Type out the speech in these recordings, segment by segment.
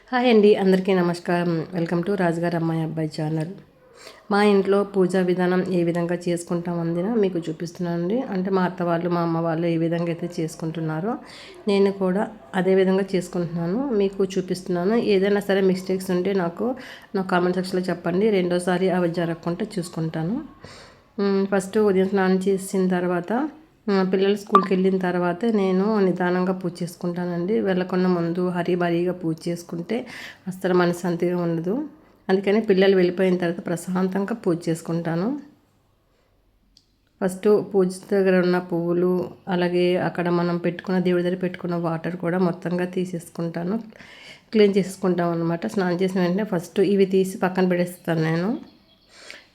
Hi అండి, అందరికీ నమస్కారం. వెల్కమ్ టు రాజుగారి అమ్మాయి అబ్బాయి ఛానల్. మా ఇంట్లో పూజా విధానం ఏ విధంగా చేసుకుంటాం అందిన మీకు చూపిస్తున్నానండి. అంటే మా అత్త వాళ్ళు, మా అమ్మ వాళ్ళు ఏ విధంగా అయితే చేసుకుంటున్నారో నేను కూడా అదే విధంగా చేసుకుంటున్నాను, మీకు చూపిస్తున్నాను. ఏదైనా సరే మిస్టేక్స్ ఉంటే నా కామెంట్ సెక్షన్లో చెప్పండి. రెండోసారి అవి జరగకుండా చూసుకుంటాను. ఫస్ట్ ఉదయం స్నానం చేసిన తర్వాత పిల్లలు స్కూల్కి వెళ్ళిన తర్వాత నేను నిదానంగా పూజ చేసుకుంటానండి. వెళ్ళకుండా ముందు హరీబరీగా పూజ చేసుకుంటే అస్సలు మనశ్శాంతిగా ఉండదు. అందుకని పిల్లలు వెళ్ళిపోయిన తర్వాత ప్రశాంతంగా పూజ చేసుకుంటాను. ఫస్ట్ పూజ దగ్గర ఉన్న పువ్వులు, అలాగే అక్కడ మనం పెట్టుకున్న దేవుడి దగ్గర పెట్టుకున్న వాటర్ కూడా మొత్తంగా తీసేసుకుంటాను, క్లీన్ చేసుకుంటాం అనమాట. స్నానం చేసిన వెంటనే ఫస్ట్ ఇవి తీసి పక్కన పెట్టేస్తాను నేను.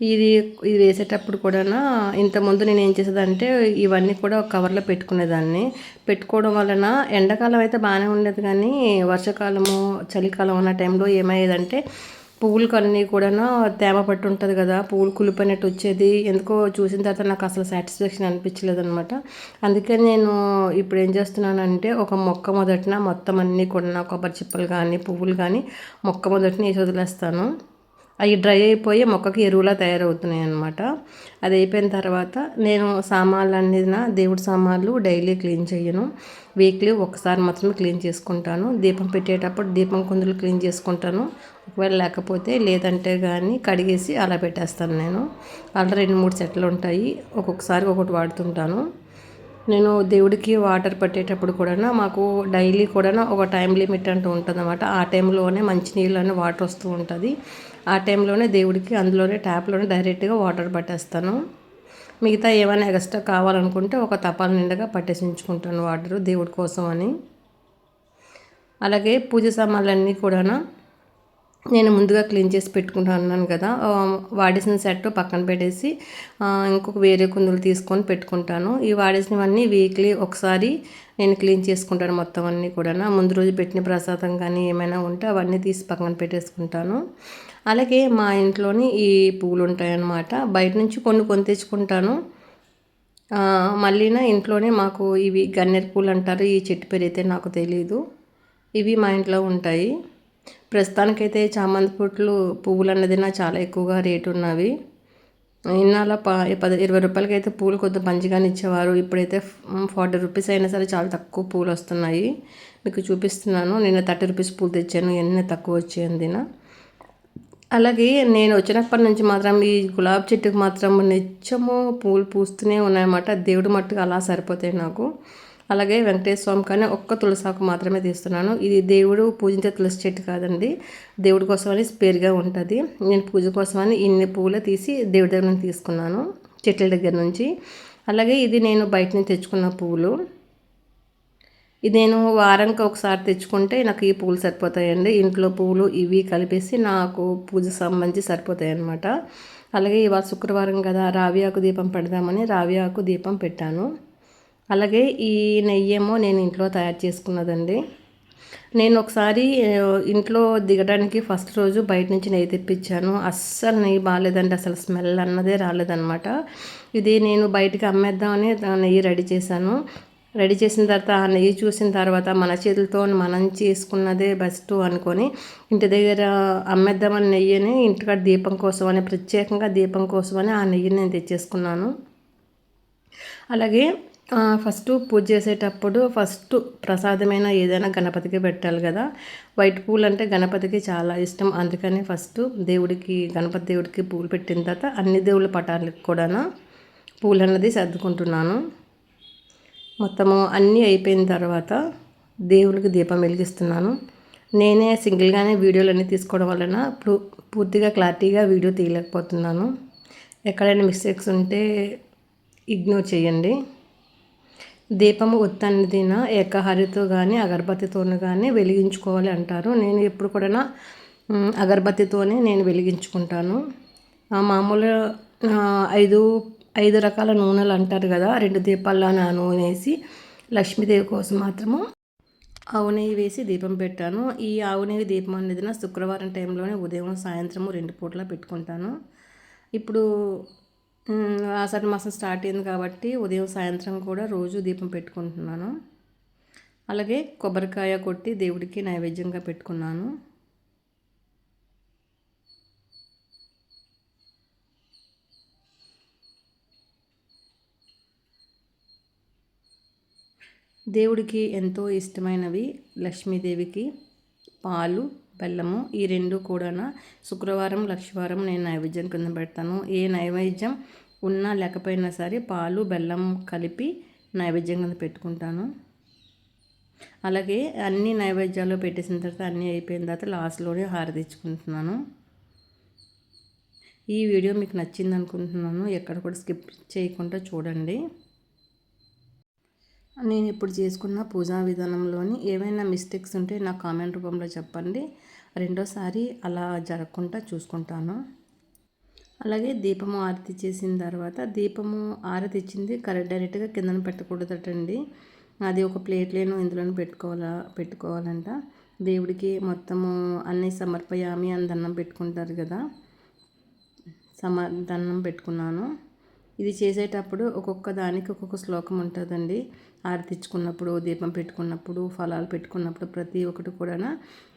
ఇది ఇది వేసేటప్పుడు కూడా ఇంతకుముందు నేను ఏం చేసేదంటే ఇవన్నీ కూడా ఒక కవర్లో పెట్టుకునేదాన్ని. పెట్టుకోవడం వలన ఎండాకాలం అయితే బాగానే ఉండేది, కానీ వర్షాకాలము చలికాలం ఉన్న టైంలో ఏమయ్యేదంటే పువ్వులకు అన్నీ కూడా తేమ పట్టు ఉంటుంది కదా, పువ్వులు కులిపోయినట్టు వచ్చేది. ఎందుకో చూసిన తర్వాత నాకు అసలు సాటిస్ఫాక్షన్ అనిపించలేదు అనమాట. అందుకని నేను ఇప్పుడు ఏం చేస్తున్నానంటే ఒక మొక్క మొదటిన మొత్తం అన్నీ కూడా కొబ్బరి చిప్పలు కానీ పువ్వులు కానీ మొక్క మొదటిన వేసి వదిలేస్తాను. అవి డ్రై అయిపోయి మొక్కకి ఎరువులా తయారవుతున్నాయి అన్నమాట. అది అయిపోయిన తర్వాత నేను సామాన్లు అన్నిన దేవుడి సామాన్లు డైలీ క్లీన్ చేయను, వీక్లీ ఒకసారి మాత్రమే క్లీన్ చేసుకుంటాను. దీపం పెట్టేటప్పుడు దీపం కుందులు క్లీన్ చేసుకుంటాను. ఒకవేళ లేదంటే కానీ కడిగేసి అలా పెట్టేస్తాను. నేను అలా 2-3 సెట్లు ఉంటాయి, ఒక్కొక్కసారి ఒకటి వాడుతుంటాను. నేను దేవుడికి వాటర్ పట్టేటప్పుడు కూడా మాకు డైలీ కూడా ఒక టైం లిమిట్ అంటూ ఉంటుంది అన్నమాట. ఆ టైంలోనే మంచినీళ్ళు అని వాటర్ వస్తూ ఉంటుంది. ఆ టైంలోనే దేవుడికి అందులోనే ట్యాప్లోనే డైరెక్ట్గా వాటర్ పట్టేస్తాను. మిగతా ఏమైనా ఎక్స్ట్రా కావాలనుకుంటే ఒక తపాల నిండుగా పట్టేసి ఉంచుకుంటాను వాటరు దేవుడి కోసం అని. అలాగే పూజ సామాన్లన్నీ కూడా నేను ముందుగా క్లీన్ చేసి పెట్టుకుంటాను అన్నాను కదా, వాడేసిన సెట్ పక్కన పెట్టేసి ఇంకొక వేరే కుందులు తీసుకొని పెట్టుకుంటాను. ఈ వాడేసినవన్నీ వీక్లీ ఒకసారి నేను క్లీన్ చేసుకుంటాను మొత్తం అన్నీ కూడా. ముందు రోజు పెట్టిన ప్రసాదం కానీ ఏమైనా ఉంటే అవన్నీ తీసి పక్కన పెట్టేసుకుంటాను. అలాగే మా ఇంట్లోని ఈ పువ్వులు ఉంటాయన్నమాట. బయట నుంచి కొన్ని తెచ్చుకుంటాను. మళ్ళీనా ఇంట్లోనే మాకు ఇవి గన్నేరు పూలు అంటారు, ఈ చెట్టు పేరు అయితే నాకు తెలీదు. ఇవి మా ఇంట్లో ఉంటాయి. ప్రస్తుతానికైతే చామంతి పువ్వులు అన్నది చాలా ఎక్కువగా రేటు ఉన్నవి. ఇన్నాళ్ళ 20 రూపాయలకి అయితే పూలు కొద్దిగా మంచిగానే ఇచ్చేవారు. ఇప్పుడైతే 40 రూపీస్ అయినా సరే చాలా తక్కువ పూలు వస్తున్నాయి. మీకు చూపిస్తున్నాను. నేను 30 రూపీస్ పూలు తెచ్చాను, ఎన్ని తక్కువ వచ్చాయందిన. అలాగే నేను వచ్చినప్పటి నుంచి మాత్రం ఈ గులాబీ చెట్టుకు మాత్రం నిత్యము పూలు పూస్తూనే ఉన్నాయన్నమాట. దేవుడి మట్టుకు అలా సరిపోతాయి నాకు. అలాగే వెంకటేశ్వర స్వామి కానీ ఒక్క తులసాకు మాత్రమే తీస్తున్నాను. ఇది దేవుడు పూజించే తులసి చెట్టు కాదండి, దేవుడి కోసమని స్పేర్గా ఉంటుంది. నేను పూజ కోసమని ఇన్ని పూలు తీసి దేవుడి దగ్గర నుంచి తీసుకున్నాను, చెట్ల దగ్గర నుంచి. అలాగే ఇది నేను బయట నుంచి తెచ్చుకున్న పువ్వులు. ఇది నేను వారానికి ఒకసారి తెచ్చుకుంటే నాకు ఈ పూలు సరిపోతాయండి. ఇంట్లో పూలు ఇవి కలిపేసి నాకు పూజ సంబంధించి సరిపోతాయి అన్నమాట. అలాగే ఇవాళ శుక్రవారం కదా, రావి ఆకు దీపం పెడదామని రావి ఆకు దీపం పెట్టాను. అలాగే ఈ నెయ్యేమో నేను ఇంట్లో తయారు చేసుకున్నదండి. నేను ఒకసారి ఇంట్లో దిగడానికి ఫస్ట్ రోజు బయట నుంచి నెయ్యి తెప్పించాను. అస్సలు నెయ్యి బాగాలేదండి, అసలు స్మెల్ అన్నదే రాలేదన్నమాట. ఇది నేను బయటికి అమ్మేద్దామని నెయ్యి రెడీ చేశాను. రెడీ చేసిన తర్వాత ఆ నెయ్యి చూసిన తర్వాత మన చేతులతో మనం చేసుకున్నదే బెస్ట్ అనుకొని ఇంటి దగ్గర అమ్మేద్దామని నెయ్యిని ఇంటికాడ దీపం కోసమని, ప్రత్యేకంగా దీపం కోసమని ఆ నెయ్యిని నేను తెచ్చేసుకున్నాను. అలాగే ఫస్ట్ పూజ చేసేటప్పుడు ఫస్ట్ ప్రసాదమైన ఏదైనా గణపతికి పెట్టాలి కదా. వైట్ పూలు అంటే గణపతికి చాలా ఇష్టం. అందుకని ఫస్ట్ గణపతి దేవుడికి పూలు పెట్టిన తర్వాత అన్ని దేవుళ్ళ పటాలకు కూడా పూలు అన్నది సర్దుకుంటున్నాను. మొత్తము అన్నీ అయిపోయిన తర్వాత దేవుడికి దీపం వెలిగిస్తున్నాను. నేనే సింగిల్గానే వీడియోలు అన్నీ తీసుకోవడం వలన పూర్తిగా క్లారిటీగా వీడియో తీయలేకపోతున్నాను. ఎక్కడైనా మిస్టేక్స్ ఉంటే ఇగ్నోర్ చేయండి. దీపము ఒత్తన్నదిన ఏకహారితో కానీ అగరబత్తితో కానీ వెలిగించుకోవాలి అంటారు. నేను ఎప్పుడు కూడా అగరబత్తితోనే నేను వెలిగించుకుంటాను. మామూలు 5 రకాల నూనెలు అంటారు కదా, 2 దీపాల్లో నా నూనె వేసి లక్ష్మీదేవి కోసం మాత్రము ఆవు నెయ్యి వేసి దీపం పెట్టాను. ఈ ఆవు నెయ్యి దీపం అనేది శుక్రవారం టైంలోనే ఉదయం సాయంత్రము 2 పూటలా పెట్టుకుంటాను. ఇప్పుడు ఆషాఢ మాసం స్టార్ట్ అయింది కాబట్టి ఉదయం సాయంత్రం కూడా రోజు దీపం పెట్టుకుంటున్నాను. అలాగే కొబ్బరికాయ కొట్టి దేవుడికి నైవేద్యంగా పెట్టుకున్నాను. దేవుడికి ఎంతో ఇష్టమైనవి లక్ష్మీదేవికి పాలు, బెల్లము ఈ రెండు కూడా శుక్రవారం, లక్షవారం నేను నైవేద్యం కింద పెడతాను. ఏ నైవేద్యం ఉన్నా లేకపోయినా సరే పాలు, బెల్లం కలిపి నైవేద్యం కింద పెట్టుకుంటాను. అలాగే అన్ని నైవేద్యాలు పెట్టేసిన తర్వాత అన్నీ అయిపోయిన తర్వాత లాస్ట్లోనే హారతి ఇచ్చుకుంటున్నాను. ఈ వీడియో మీకు నచ్చింది అనుకుంటున్నాను. ఎక్కడ కూడా స్కిప్ చేయకుండా చూడండి. నేను ఇప్పుడు చేసుకున్న పూజా విధానంలోని ఏవైనా మిస్టేక్స్ ఉంటే నా కామెంట్ రూపంలో చెప్పండి. రెండోసారి అలా జరగకుండా చూసుకుంటాను. అలాగే దీపము ఆరతి చేసిన తర్వాత దీపము ఆరతి ఇచ్చింది డైరెక్ట్గా కిందన పెట్టకూడదటండి. అది ఒక ప్లేట్లోనూ ఇందులోనూ పెట్టుకోవాలంట. దేవుడికి మొత్తము అన్నీ సమర్పయామి అని దండం పెట్టుకుంటారు కదా, దండం పెట్టుకున్నాను. ఇది చేసేటప్పుడు ఒక్కొక్క దానికి ఒక్కొక్క శ్లోకం ఉంటుందండి. ఆరతిచ్చుకున్నప్పుడు, దీపం పెట్టుకున్నప్పుడు, ఫలాలు పెట్టుకున్నప్పుడు ప్రతి ఒక్కటి కూడా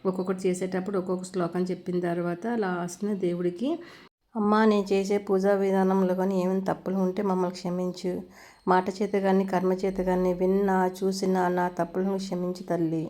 ఒక్కొక్కటి చేసేటప్పుడు ఒక్కొక్క శ్లోకం చెప్పిన తర్వాత లాస్ట్న దేవుడికి అమ్మ నేను చేసే పూజా విధానంలో కానీ ఏమైనా తప్పులు ఉంటే మమ్మల్ని క్షమించు. మాట చేత కానీ కర్మ చేత కానీ విన్నా చూసినా నా తప్పులను క్షమించు తల్లి.